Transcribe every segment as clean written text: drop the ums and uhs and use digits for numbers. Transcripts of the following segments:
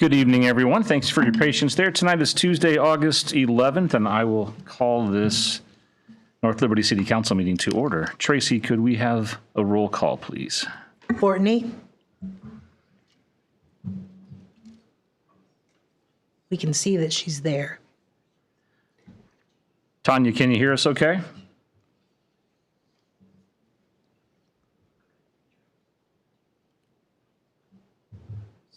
Good evening, everyone. Thanks for your patience there. Tonight is Tuesday, August 11th, and I will call this North Liberty City Council meeting to order. Tracy, could we have a roll call, please? Courtney? We can see that she's there. Tanya, can you hear us okay?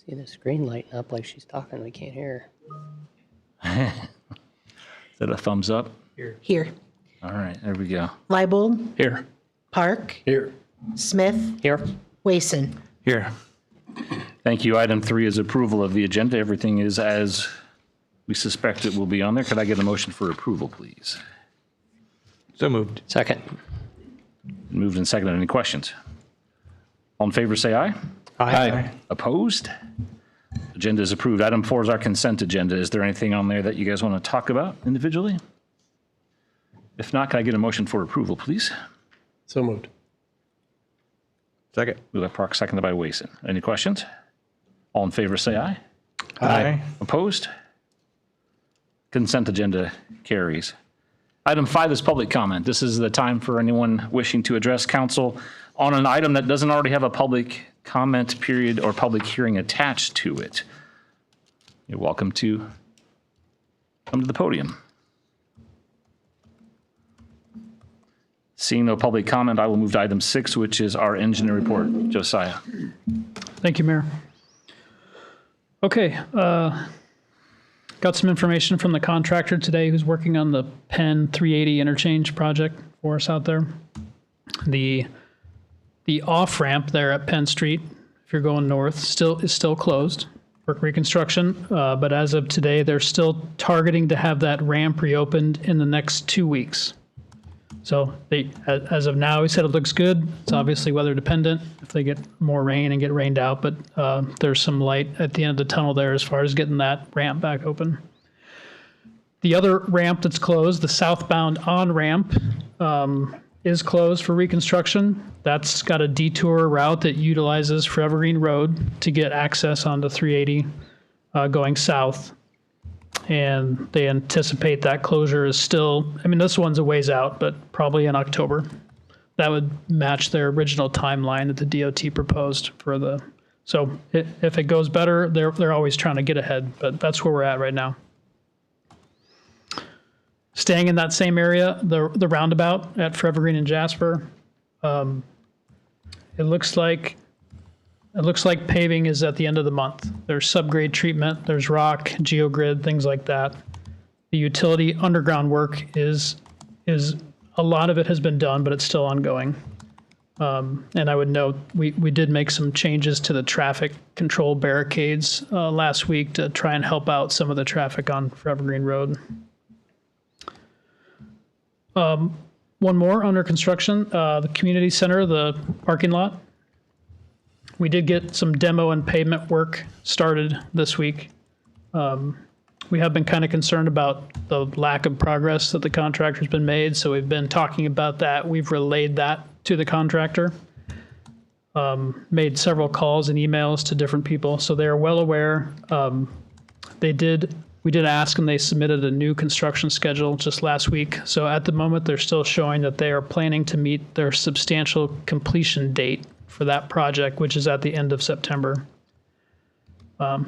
See the screen lighting up like she's talking. We can't hear Is that a thumbs up? Here. All right, there we go. Leibold? Here. Park? Here. Smith? her. Here. Wason? Here. Thank you. Item 3 is approval of the agenda. Everything is as we suspect it will be on there. Could I get a motion for approval, please? So moved. Second. Moved and seconded. Any questions? All in favor, say aye. Aye. Opposed? Agenda is approved. Item 4 is our consent agenda. Is there anything on there that you guys want to talk about individually? If not, can I get a motion for approval, please? So moved. Second. Moved by Park, seconded by Wason. Any questions? All in favor, say aye. Aye. Opposed? Consent agenda carries. Item 5 is public comment. This is the time for anyone wishing to address council on an item that doesn't already have a public comment period or public hearing attached to it. You're welcome to come to the podium. Seeing no public comment, I will move to item 6, which is our engineer report. Josiah. Thank you, Mayor. Okay, got some information from the contractor today who's working on the Penn 380 interchange project for us out there. The off-ramp there at Penn Street, if you're going north, is still closed for reconstruction. But as of today, they're still targeting to have that ramp reopened in the next 2 weeks. So as of now, he said it looks good. It's obviously weather dependent if they get more rain and get rained out, but there's some light at the end of the tunnel there as far as getting that ramp back open. The other ramp that's closed, the southbound on-ramp, is closed for reconstruction. That's got a detour route that utilizes Forever Green Road to get access onto 380 going south. And they anticipate that closure is still, I mean, this one's a ways out, but probably in October. That would match their original timeline that the DOT proposed for the, so if it goes better, they're always trying to get ahead, but that's where we're at right now. Staying in that same area, the roundabout at Forever Green and Jasper, it looks like paving is at the end of the month. There's subgrade treatment, there's rock, geogrid, things like that. The utility underground work is a lot of it has been done, but it's still ongoing. And I would note we did make some changes to the traffic control barricades last week to try and help out some of the traffic on Forever Green Road. One more under construction, the community center, the parking lot. We did get some demo and pavement work started this week. We have been kind of concerned about the lack of progress that the contractor's been made, so we've been talking about that. We've relayed that to the contractor. Made several calls and emails to different people, so they are well aware. We did ask, and they submitted a new construction schedule just last week. So at the moment, they're still showing that they are planning to meet their substantial completion date for that project, which is at the end of September.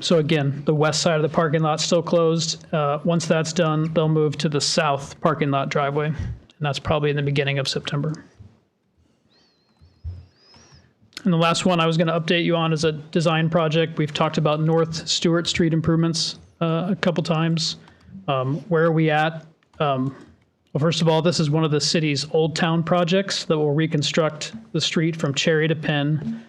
So again, the west side of the parking lot still closed. Once that's done, they'll move to the south parking lot driveway, and that's probably in the beginning of September. And the last one I was going to update you on is a design project. We've talked about North Stewart Street improvements a couple times. Where are we at? Well, first of all, this is one of the city's Old Town projects that will reconstruct the street from Cherry to Penn.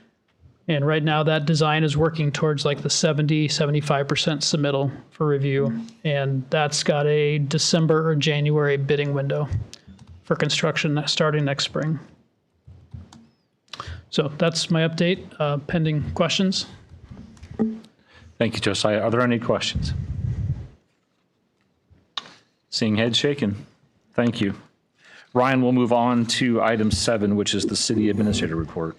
And right now that design is working towards like the 75% submittal for review. And that's got a December or January bidding window for construction starting next spring. So that's my update, pending questions. Thank you, Josiah. Are there any questions? Seeing heads shaken. Thank you. Ryan, we'll move on to item 7, which is the city administrator report.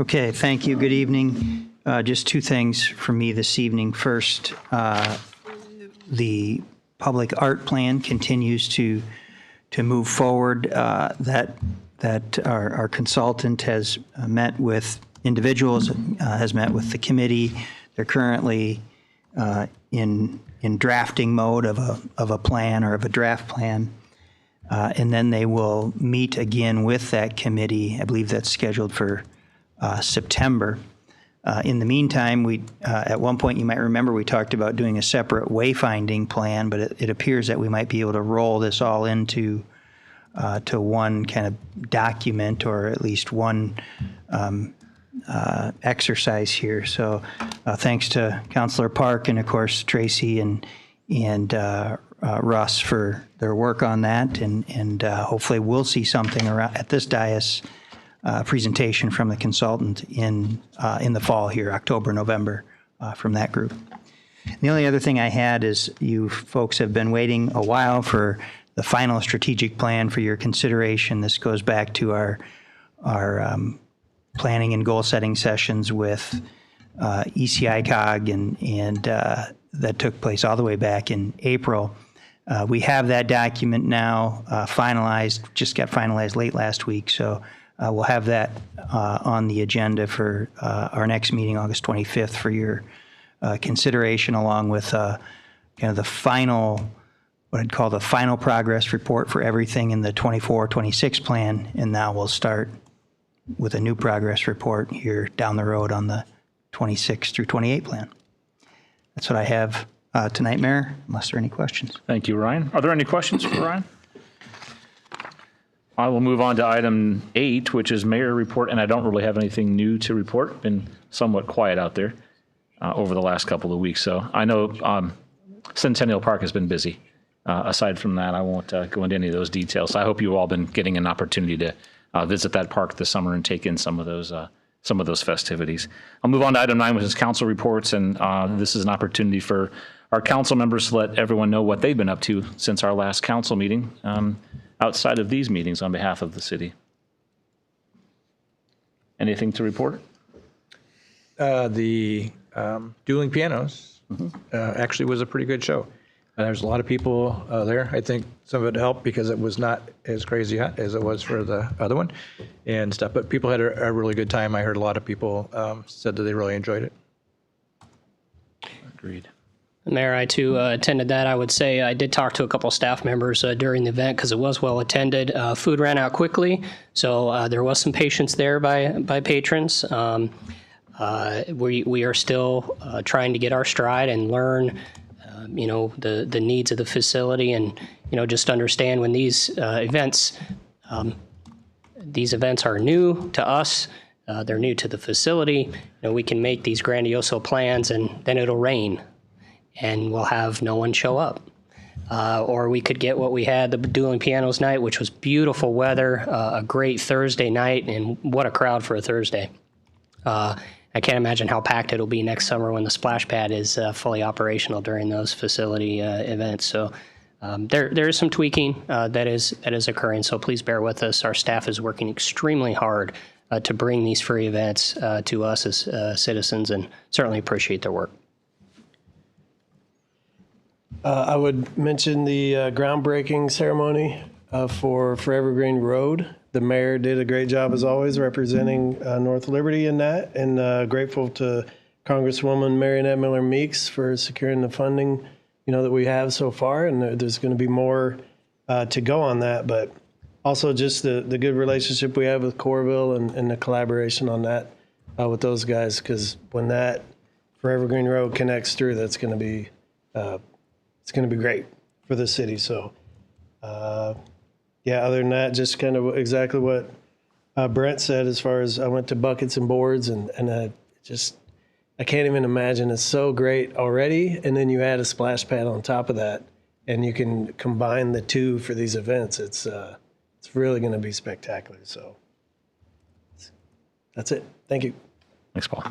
Okay, thank you. Good evening. just two things for me this evening. First, the public art plan continues to move forward. That our consultant has met with individuals, has met with the committee. They're currently in drafting mode of a plan or of a draft plan. And then they will meet again with that committee. I believe that's scheduled for September. In the meantime, we at one point, you might remember, we talked about doing a separate wayfinding plan, but it appears that we might be able to roll this all into to one kind of document, or at least one exercise here. So thanks to Councilor Park and, of course, Tracy and Russ for their work on that, and hopefully we'll see something around at this dais presentation from the consultant in the fall here, October, November, from that group. The only other thing I had is you folks have been waiting a while for the final strategic plan for your consideration. This goes back to our planning and goal setting sessions with ECI-COG and that took place all the way back in April. We have that document now finalized, just got finalized late last week, so we'll have that on the agenda for our next meeting, August 25th, for your consideration, along with kind of the final, what I'd call the final progress report for everything in the 24-26 plan, and now we'll start with a new progress report here down the road on the 26 through 28 plan. That's what I have tonight, Mayor, unless there are any questions. Thank you, Ryan. Are there any questions for Ryan? I will move on to item 8, which is mayor report, and I don't really have anything new to report. Been somewhat quiet out there over the last couple of weeks. So I know Centennial Park has been busy. Aside from that, I won't go into any of those details. I hope you've all been getting an opportunity to visit that park this summer and take in some of those festivities. I'll move on to item 9, which is council reports, and this is an opportunity for our council members to let everyone know what they've been up to since our last council meeting, outside of these meetings on behalf of the city. Anything to report? The dueling pianos actually was a pretty good show. There's a lot of people there. I think some of it helped because it was not as crazy hot as it was for the other one and stuff. But people had a really good time. I heard a lot of people said that they really enjoyed it. Agreed. Mayor, I too attended that. I would say I did talk to a couple staff members during the event because it was well attended. Food ran out quickly, so there was some patience there by patrons. We are still trying to get our stride and learn the needs of the facility, and just understand when these events are new to us, they're new to the facility. We can make these grandioso plans and then it'll rain and we'll have no one show up. Or we could get what we had, the dueling pianos night, which was beautiful weather, a great Thursday night, and what a crowd for a Thursday. I can't imagine how packed it'll be next summer when the splash pad is fully operational during those facility events. So there is some tweaking that is occurring. So please bear with us. Our staff is working extremely hard to bring these free events to us as citizens, and certainly appreciate their work. I would mention the groundbreaking ceremony for Evergreen Road. The mayor did a great job, as always, representing North Liberty in that, and grateful to Congresswoman Marionette Miller Meeks for securing the funding, that we have so far, and there's going to be more to go on that, but also just the good relationship we have with Corville and the collaboration on that with those guys, because when that for Evergreen Road connects through, that's going to be it's going to be great for the city. So. Yeah, other than that, just kind of exactly what Brent said as far as I went to buckets and boards, and I can't even imagine. It's so great already, and then you add a splash pad on top of that, and you can combine the two for these events. It's really going to be spectacular. So that's it. Thank you. Thanks, Paul.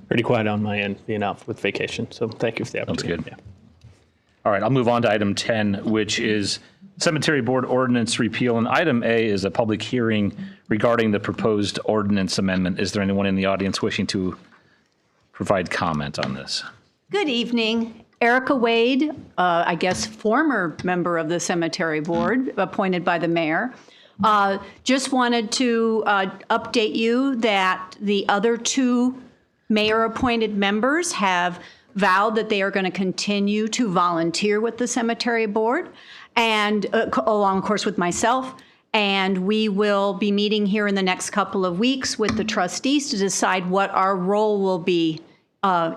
Pretty quiet on my end, being out with vacation. So thank you for the opportunity. That's good. Yeah. All right, I'll move on to item 10, which is Cemetery Board ordinance repeal, and item A is a public hearing regarding the proposed ordinance amendment. Is there anyone in the audience wishing to provide comment on this? Good evening. Erica Wade, I guess former member of the Cemetery Board, appointed by the mayor. Just wanted to update you that the other two mayor-appointed members have vowed that they are going to continue to volunteer with the Cemetery Board, and along, of course, with myself. And we will be meeting here in the next couple of weeks with the trustees to decide what our role will be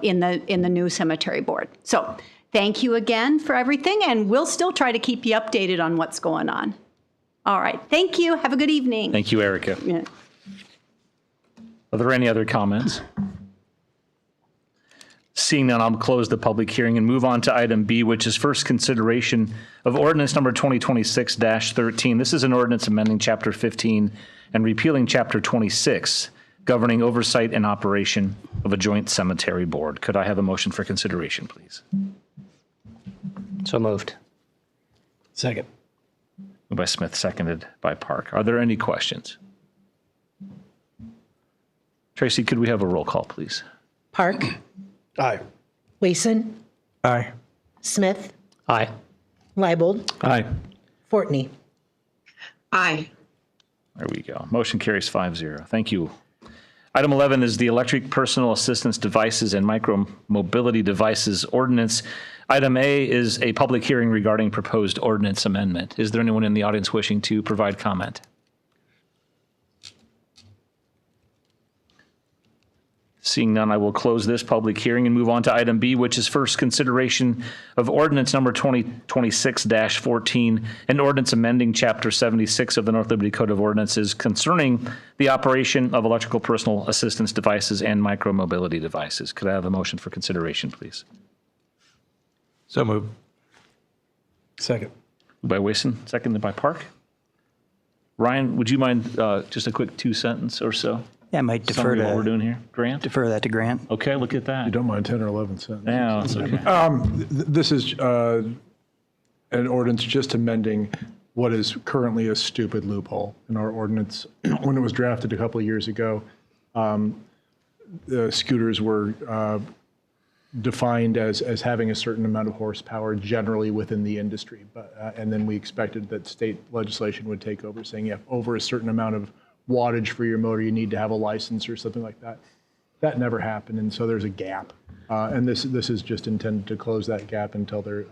in the new Cemetery Board. So thank you again for everything, and we'll still try to keep you updated on what's going on. All right. Thank you. Have a good evening. Thank you, Erica. Yeah. Are there any other comments? Seeing none, I'll close the public hearing and move on to item B, which is first consideration of ordinance number 2026-13. This is an ordinance amending Chapter 15 and repealing Chapter 26, governing oversight and operation of a joint cemetery board. Could I have a motion for consideration, please? So moved. Second. Moved by Smith, seconded by Park. Are there any questions? Tracy, could we have a roll call, please? Park, Aye. Wason, Aye. Smith, Aye. Leibold, Aye. Fortney. Aye. There we go. Motion carries 5-0. Thank you. Item 11 is the electric personal assistance devices and micro-mobility devices ordinance. Item A is a public hearing regarding proposed ordinance amendment. Is there anyone in the audience wishing to provide comment? Seeing none, I will close this public hearing and move on to item B, which is first consideration of ordinance number 2026-14, an ordinance amending Chapter 76 of the North Liberty Code of Ordinances concerning the operation of electrical personal assistance devices and micro-mobility devices. Could I have a motion for consideration, please? So moved. Second. Moved by Wason, seconded by Park. Ryan, would you mind just a quick 2-sentence or so? Yeah, I might Summary of what we're doing here. Grant? defer that to Grant. Okay, look at that. You don't mind 10 or 11 sentences? Yeah, that's okay. This is an ordinance just amending what is currently a stupid loophole in our ordinance. When it was drafted a couple of years ago, the scooters were defined as having a certain amount of horsepower generally within the industry. And then we expected that state legislation would take over, saying, yeah, over a certain amount of wattage for your motor, you need to have a license or something like that. That never happened, and so there's a gap. And this is just intended to close that gap until they're,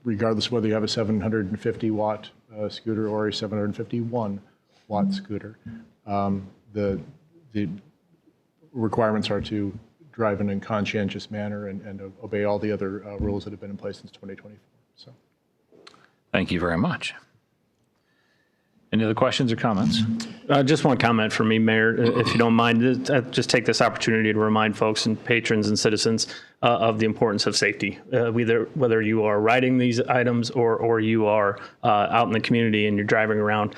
regardless of whether you have a 750 watt scooter or a 751 watt scooter, the requirements are to drive in a conscientious manner and obey all the other rules that have been in place since 2024. So, Thank you very much. Any other questions or comments? Just one comment from me, Mayor, if you don't mind. Just take this opportunity to remind folks and patrons and citizens of the importance of safety. Whether you are riding these items or you are out in the community and you're driving around,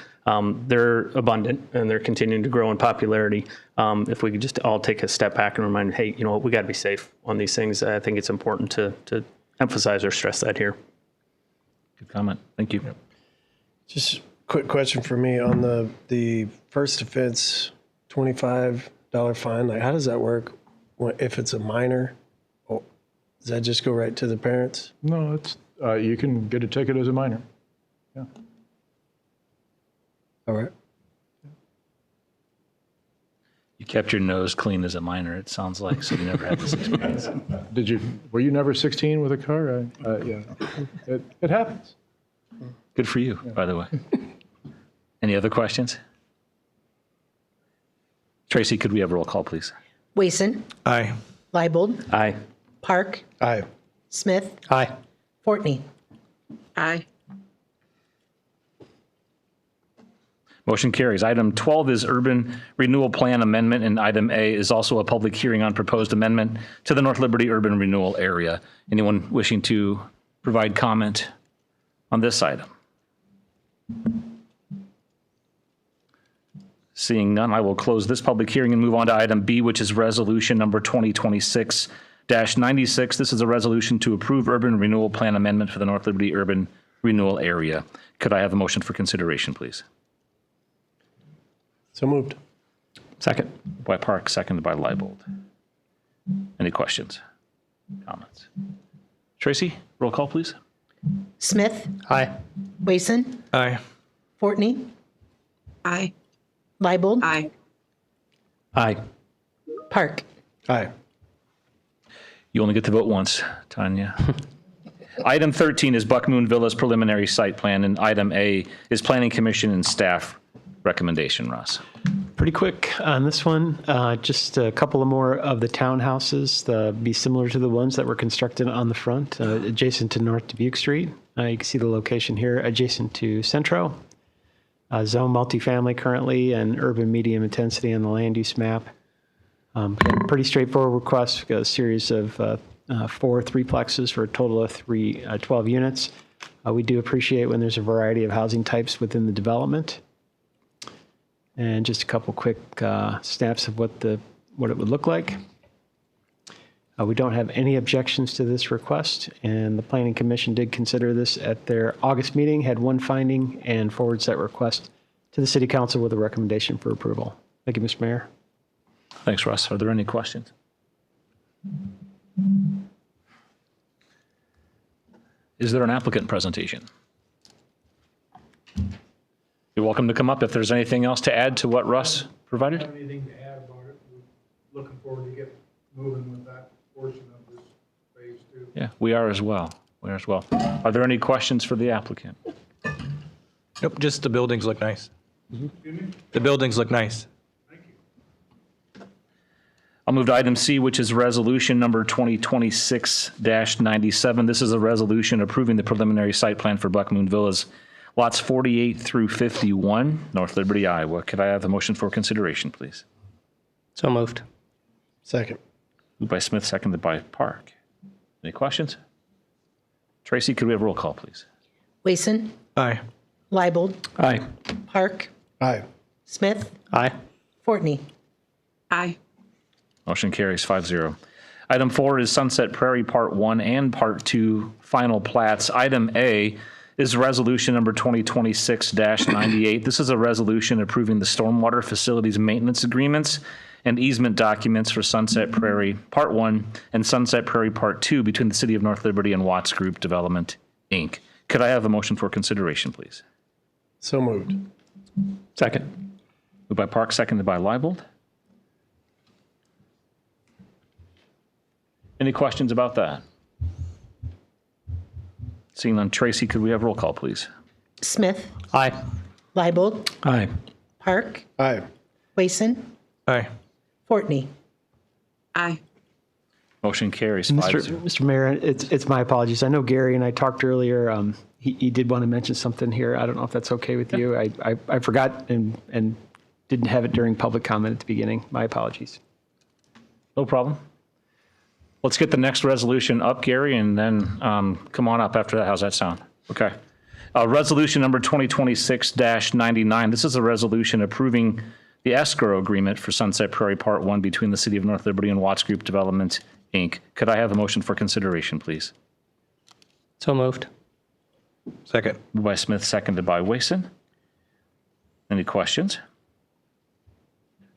they're abundant and they're continuing to grow in popularity. If we could just all take a step back and remind, hey, you know what, we got to be safe on these things. I think it's important to emphasize or stress that here. Good comment. Thank you. Just quick question for me on the first offense, $25 fine. Like, how does that work if it's a minor? Oh, does that just go right to the parents? no, it's you can get a ticket as a minor. Yeah. All right. You kept your nose clean as a minor, it sounds like, so you never had this experience. Were you never 16 with a car? Yeah, it happens. Good for you, by the way. Any other questions? Tracy, could we have a roll call, please? Wason, Aye. Leibold, Aye. Park, Aye. Smith, Aye. Fortney. Aye. Motion carries. Item 12 is Urban Renewal Plan Amendment, and item A is also a public hearing on proposed amendment to the North Liberty Urban Renewal Area. Anyone wishing to provide comment on this item? Seeing none, I will close this public hearing and move on to item B, which is resolution number 2026-15, 96. This is a resolution to approve urban renewal plan amendment for the North Liberty Urban Renewal Area. Could I have a motion for consideration, please? So moved. Second. By Park, seconded by Leibold. Any questions? Comments? Tracy, roll call, please. Smith, Aye. Wason, Aye. Fortney, Aye. Leibold, Aye. Aye. Park. Aye. You only get to vote once, Tanya. Item 13 is Buck Moon Villas preliminary site plan, and item A is Planning Commission and staff recommendation. Russ. Pretty quick on this one. Just a couple of more of the townhouses, be similar to the ones that were constructed on the front, adjacent to North Dubuque Street. You can see the location here, adjacent to Centro. Zone multifamily currently and urban medium intensity on the land use map. Again, pretty straightforward request. We've got a series of 4 threeplexes for a total of 12 units. We do appreciate when there's a variety of housing types within the development. And just a couple quick snaps of what it would look like. We don't have any objections to this request, and the Planning Commission did consider this at their August meeting, had one finding, and forwards that request to the City Council with a recommendation for approval. Thank you, Mr. Mayor. Thanks, Russ. Are there any questions? Is there an applicant presentation? You're welcome to come up if there's anything else to add to what Russ provided. Anything to add about it? We're looking forward to get moving with that portion of this phase 2. Yeah, we are as well. We are as well. Are there any questions for the applicant? Nope, just the buildings look nice. The buildings look nice. I'll move to item C, which is resolution number 2026-97. This is a resolution approving the preliminary site plan for Buck Moon Villas, lots 48 through 51, North Liberty, Iowa. Could I have a motion for consideration, please? So moved. Second. Moved by Smith, seconded by Park. Any questions? Tracy, could we have roll call, please? Wason, Aye. Leibold, Aye. Park, Aye. Smith, Aye. Fortney. Aye. Motion carries 5-0. Item 4 is Sunset Prairie Part 1 and Part 2 final plats. Item A is resolution number 2026-98. This is a resolution approving the stormwater facilities maintenance agreements and easement documents for Sunset Prairie Part 1 and Sunset Prairie Part 2 between the City of North Liberty and Watts Group Development, Inc. Could I have a motion for consideration, please? So moved. Second. Moved by Park, seconded by Leibold. Any questions about that? Seeing none, Tracy, could we have roll call, please? Smith, Aye. Leibold, Aye. Park, Aye. Wason, Aye. Fortney. Aye. Motion carries 5-0. Mr. Mayor, it's my apologies. I know Gary and I talked earlier. He did want to mention something here. I don't know if that's okay with you. I forgot and didn't have it during public comment at the beginning. My apologies. No problem. Let's get the next resolution up, Gary, and then come on up after that. How's that sound? Okay. Resolution number 2026-99. This is a resolution approving the escrow agreement for Sunset Prairie Part 1 between the City of North Liberty and Watts Group Development, Inc. Could I have a motion for consideration, please? So moved. Second. Moved by Smith, seconded by Wason. Any questions?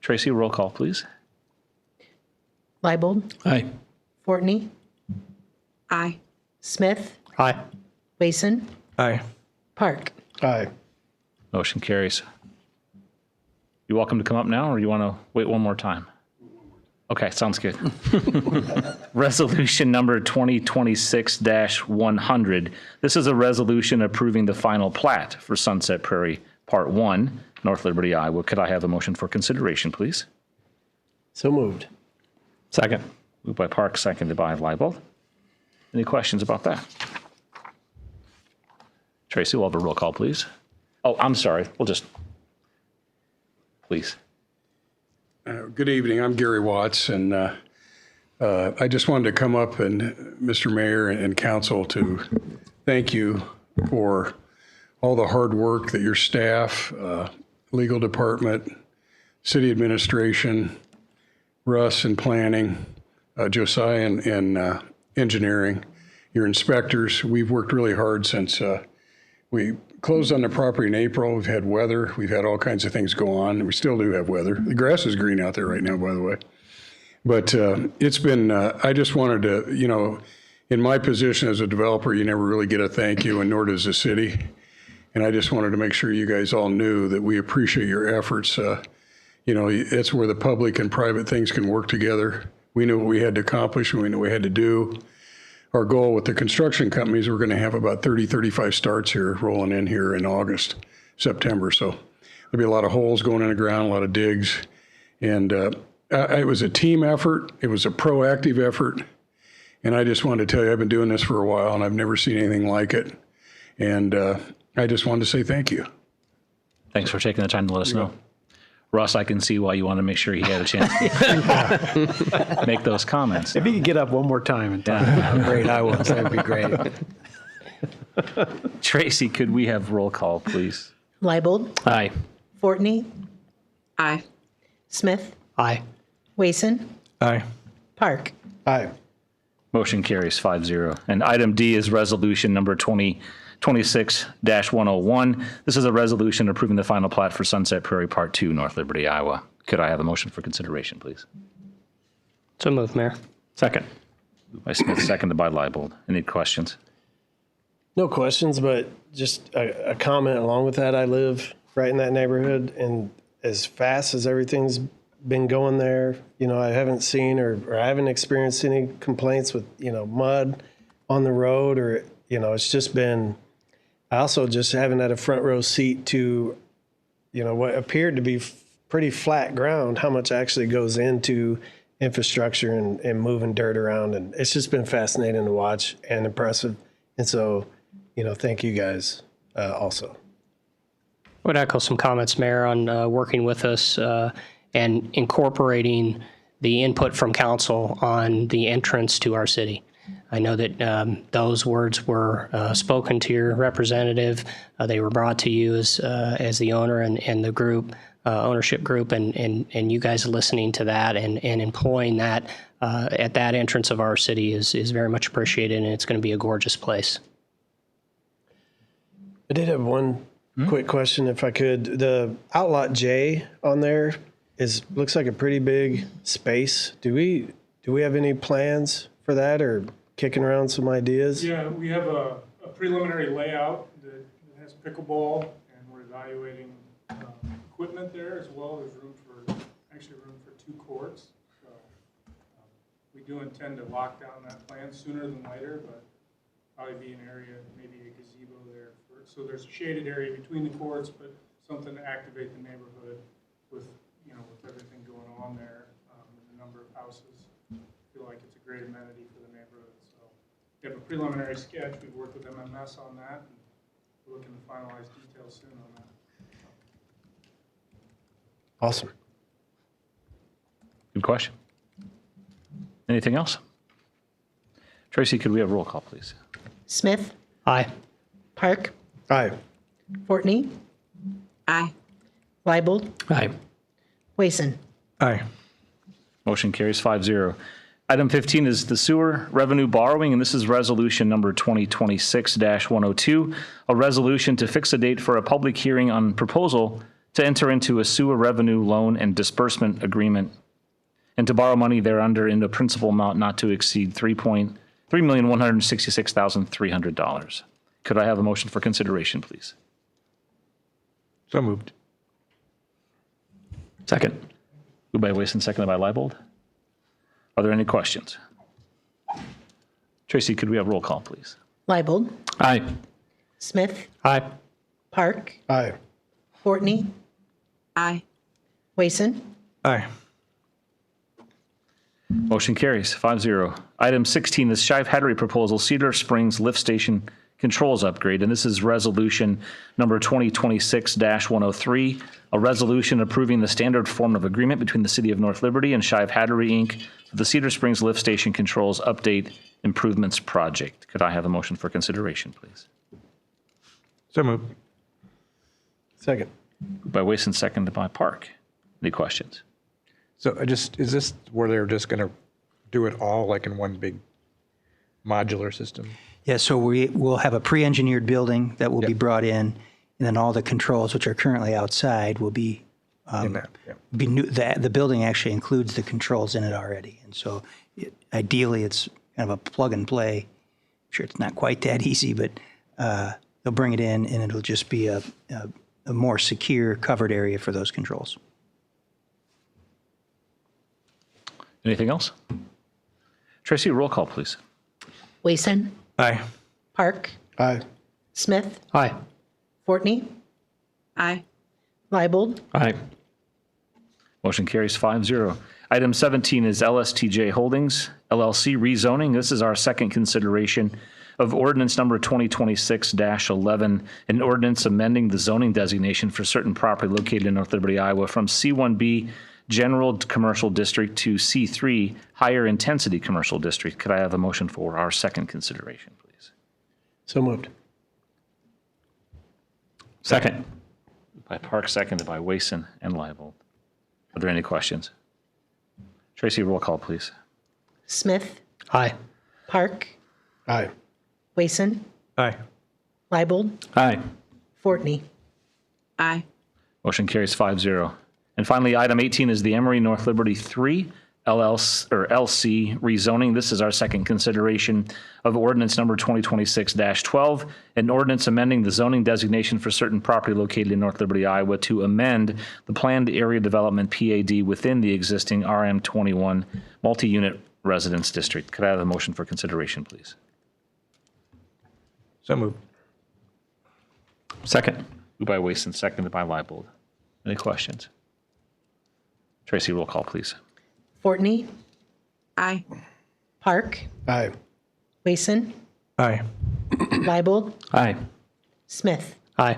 Tracy, roll call, please. Leibold, Aye. Fortney, Aye. Smith, Aye. Wason, Aye. Park. Aye. Motion carries. You welcome to come up now, or you want to wait one more time? Okay, sounds good. Resolution number 2026-100. This is a resolution approving the final plat for Sunset Prairie Part 1, North Liberty, Iowa. Could I have a motion for consideration, please? So moved. Second. Moved by Park, seconded by Leibold. Any questions about that? Tracy, we'll have a roll call, please. Oh, I'm sorry. We'll just, please. Good evening. I'm Gary Watts, and I just wanted to come up and, Mr. Mayor and Council, to thank you for all the hard work that your staff, legal department, city administration, Russ and planning, Josiah and engineering, your inspectors. We've worked really hard since we closed on the property in April. We've had weather. We've had all kinds of things go on. We still do have weather. The grass is green out there right now, by the way. But it's been, I just wanted to, you know, in my position as a developer, you never really get a thank you, and nor does the city. And I just wanted to make sure you guys all knew that we appreciate your efforts. You know, it's where the public and private things can work together. We knew what we had to accomplish, and we knew what we had to do. Our goal with the construction companies, we're going to have about 30, 35 starts here rolling in here in August, September. So there'll be a lot of holes going in the ground, a lot of digs. And it was a team effort. It was a proactive effort. And I just wanted to tell you, I've been doing this for a while, and I've never seen anything like it. And I just wanted to say thank you. Thanks for taking the time to let us know. Russ, I can see why you want to make sure he had a chance to make those comments. If he could get up one more time and talk about how great I was, that would be great. Tracy, could we have roll call, please? Leibold, Aye. Fortney, Aye. Smith, Aye. Wason, Aye. Park. Aye. Motion carries 5-0. And item D is resolution number 2026-101. This is a resolution approving the final plat for Sunset Prairie Part 2, North Liberty, Iowa. Could I have a motion for consideration, please? So moved, Mayor. Second. Moved by Smith, seconded by Leibold. Any questions? No questions, but just a comment along with that. I live right in that neighborhood, and as fast as everything's been going there, you know, I haven't seen or I haven't experienced any complaints with, you know, mud on the road, or, you know, it's just been, I also just haven't had a front row seat to, you know, what appeared to be pretty flat ground, how much actually goes into infrastructure and moving dirt around. And it's just been fascinating to watch and impressive. And so, you know, thank you guys also. I would echo some comments, Mayor, on working with us and incorporating the input from council on the entrance to our city. I know that those words were spoken to your representative. They were brought to you as the owner and the group, ownership group, and you guys listening to that and employing that at that entrance of our city is very much appreciated, and it's going to be a gorgeous place. I did have one quick question, if I could. The Outlot J on there looks like a pretty big space. Do we have any plans for that, or kicking around some ideas? Yeah, we have a preliminary layout that has pickleball, and we're evaluating equipment there as well. There's room for 2 courts. So we do intend to lock down that plan sooner than later, but probably be an area, maybe a gazebo there. So there's a shaded area between the courts, but something to activate the neighborhood with, you know, with everything going on there, and the number of houses. I feel like it's a great amenity for the neighborhood. So we have a preliminary sketch. We've worked with MMS on that, and we're looking to finalize details soon on that. Awesome. Good question. Anything else? Tracy, could we have roll call, please? Smith, Aye. Park, Aye. Fortney, Aye. Leibold, Aye. Wason. Aye. Motion carries 5-0. Item 15 is the sewer revenue borrowing, and this is resolution number 2026-102, a resolution to fix a date for a public hearing on proposal to enter into a sewer revenue loan and disbursement agreement and to borrow money thereunder in a principal amount not to exceed $3,166,300. Could I have a motion for consideration, please? So moved. Second. Moved by Wason, seconded by Leibold. Are there any questions? Tracy, could we have roll call, please? Leibold, Aye. Smith, Aye. Park, Aye. Fortney, Aye. Wason. Aye. Motion carries 5-0. Item 16 is Shive Hattery Proposal, Cedar Springs Lift Station Controls Upgrade, and this is resolution number 2026-103, a resolution approving the standard form of agreement between the City of North Liberty and Shive Hattery, Inc. for the Cedar Springs Lift Station Controls Update Improvements Project. Could I have a motion for consideration, please? So moved. Second. Moved by Wason, seconded by Park. Any questions? So is this where they're just going to do it all like in one big modular system? Yeah, so we'll have a pre-engineered building that will be brought in, and then all the controls, which are currently outside, will be In that, yeah. be new. The building actually includes the controls in it already, and so ideally it's kind of a plug and play. I'm sure it's not quite that easy, but they'll bring it in, and it'll just be a more secure, covered area for those controls. Anything else? Tracy, roll call, please. Wason, Aye. Park, Aye. Smith, Aye. Fortney, Aye. Leibold, Aye. Motion carries 5-0. Item 17 is LSTJ Holdings, LLC rezoning. This is our second consideration of ordinance number 2026-11, an ordinance amending the zoning designation for certain property located in North Liberty, Iowa from C1B General Commercial District to C3 Higher Intensity Commercial District. Could I have a motion for our second consideration, please? So moved. Second. By Park, seconded by Wason and Leibold. Are there any questions? Tracy, roll call, please. Smith, Aye. Park, Aye. Wason, Aye. Leibold, Aye. Fortney. Aye. Motion carries 5-0. And finally, item 18 is the Emory North Liberty 3 LC rezoning. This is our second consideration of ordinance number 2026-12, an ordinance amending the zoning designation for certain property located in North Liberty, Iowa to amend the planned area development PAD within the existing RM21 multi-unit residence district. Could I have a motion for consideration, please? So moved. Second. Moved by Wason, seconded by Leibold. Any questions? Tracy, roll call, please. Fortney, Aye. Park, Aye. Wason, Aye. Leibold, Aye. Smith. Aye.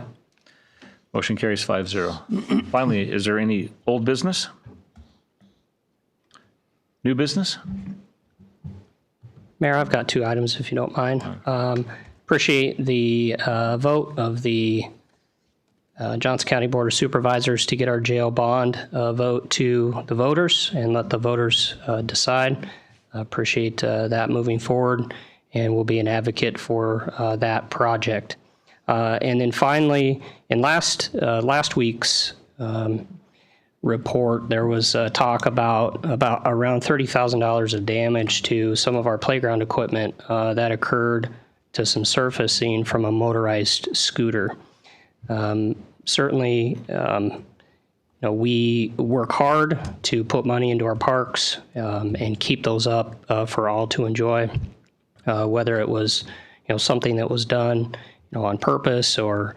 Motion carries 5-0. Finally, is there any old business? New business? Mayor, I've got 2 items, if you don't mind. Appreciate the vote of the Johnson County Board of Supervisors to get our jail bond vote to the voters and let the voters decide. Appreciate that moving forward, and will be an advocate for that project. And then finally, in last week's report, there was talk about around $30,000 of damage to some of our playground equipment that occurred to some surfacing from a motorized scooter. Certainly, we work hard to put money into our parks and keep those up for all to enjoy. Whether it was, something that was done, on purpose or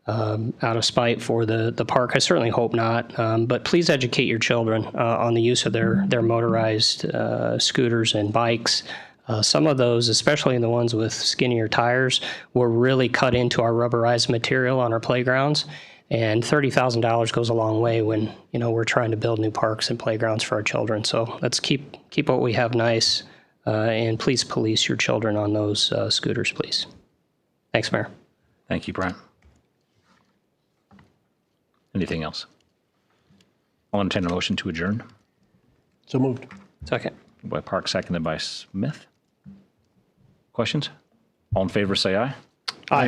out of spite for the park, I certainly hope not. But please educate your children on the use of their motorized scooters and bikes. Some of those, especially the ones with skinnier tires, will really cut into our rubberized material on our playgrounds. And $30,000 goes a long way when, we're trying to build new parks and playgrounds for our children. So let's keep what we have nice, and please police your children on those scooters, please. Thanks, Mayor. Thank you, Brent. Anything else? I'll entertain a motion to adjourn. So moved. Second. By Park, seconded by Smith. Questions? All in favor, say aye. Aye.